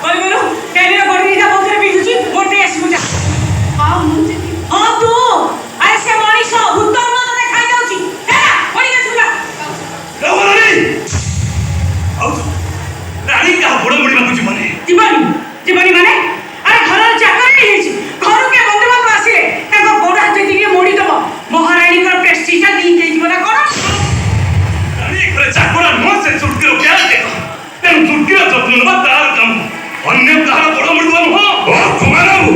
बोलो कहने ना बड़ी जा बोलते बिजुची मोटे ऐसे मुझे हां तू ऐसे मनीष भूतन मत खाई जाउची है ना बड़ी जा सुला रावणी आउ रानी का बड़ बड़ी बाबूजी माने जीवनी माने अरे घर चाकर नहीं है घर के बंधु बाबू आसे ताको गोड़ हाथ दिके मोड़ी दबो महारानी को प्रेस्टीज दी दे जीवन कोन रानी करे चाकरा नो से चुटकी रो क्या देखो तेन चुटकी रो जत्न नबा तार काम अन्य कहार बड़ बड़ी बाबू हो ओ कुमारबाबू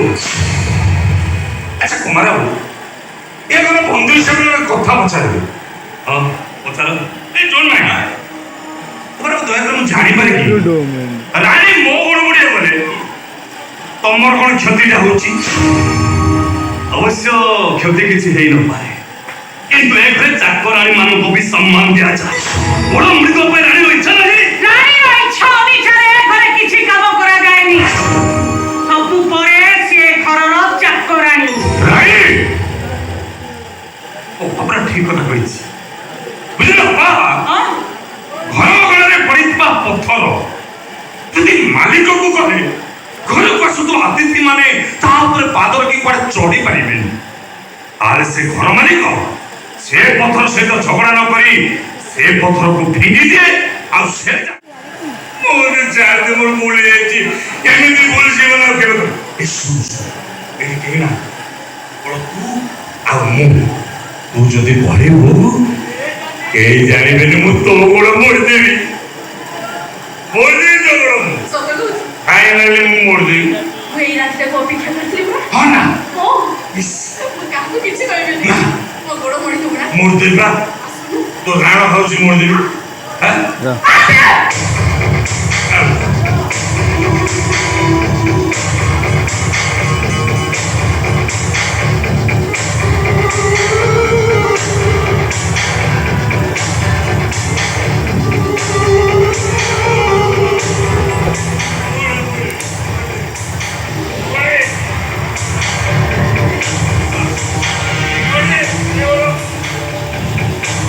अच्छा कुमारबाबू ये कोन बंधु हिसाब रे कथा पछारे हां पछार ए जोन ना तुम्हारे दया कर जानी पारे कि रानी मो बड़ बड़ी बोले तमर कोन क्षतिटा होची अवश्य क्षति किछि हेई न पारे किंतु ए घरे चाकरानी मानन को भी सम्मान दिया जाए बड़ मृग पे रानी रो इच्छा नहीं रानी रो इच्छा अनुसार घरे किछि काम करा जायनी सब परे से घरर चाकरानी रानी ओ अपना ठीक कथा कहिछि बुझलो बा हां घर गले पड़ितबा पत्थर यदि मालिक को कहे घर को आसुतो अतिथि माने ता ऊपर पादर की कुआडे चढ़ी पारिबे आरे से घर मालिक से पत्थर सहित झगड़ा न करी से पत्थर को फिंगी दिए आ से मोर जाते मोर मुले छी केमिति बोल जीवन केलो ए सुन ए केना बोल तू आ मु तू जदी कहबो के जानिबे मु तो गोड़ मोड़ देबी मोड़ दे गोड़ सतगु फाइनली मु मोड़ देबी वही रात को अपेक्षा करथली बा हां ना ओ इस काहू किछि कहबे ना मो गोड़ मोड़ी तुमरा मोड़ देबा तो राणा हाउस मोड़ देबी हां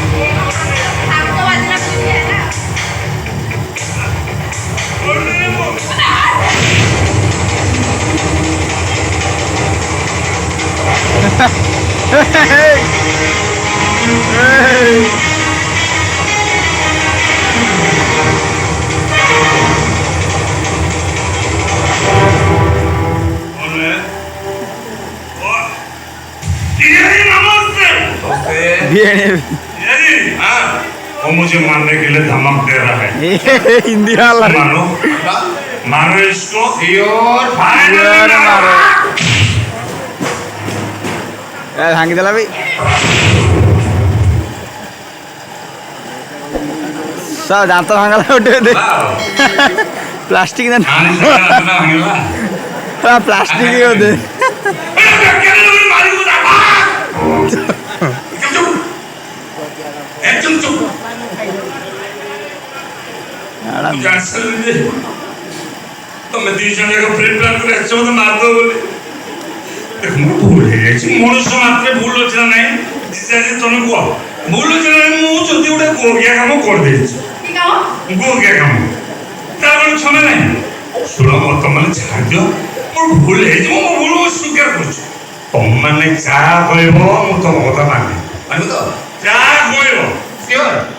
आपको वाला कुछ है ना वो मुझे मारने के लिए धमक दे रहा है हिंदी वाला मानो मारो इसको योर मारो ए भांगी देला भाई सब दांत भांगला उठे दे प्लास्टिक ना प्लास्टिक ही दे तुम्हें दी जन को प्री प्लान कर अच्छे मत मार दो बोले देख मु भूल है जी मनुष्य मात्र भूल हो चला नहीं जिसे तुम को भूल हो चला नहीं मु जल्दी उठे को गया काम कर दे की काम गो गया काम तार क्षमा नहीं सुनो मत मन छाड़ दियो मोर भूल है जी मु भूल को स्वीकार कर तुम माने जा कहबो मु तो कथा माने तो जा कहबो श्योर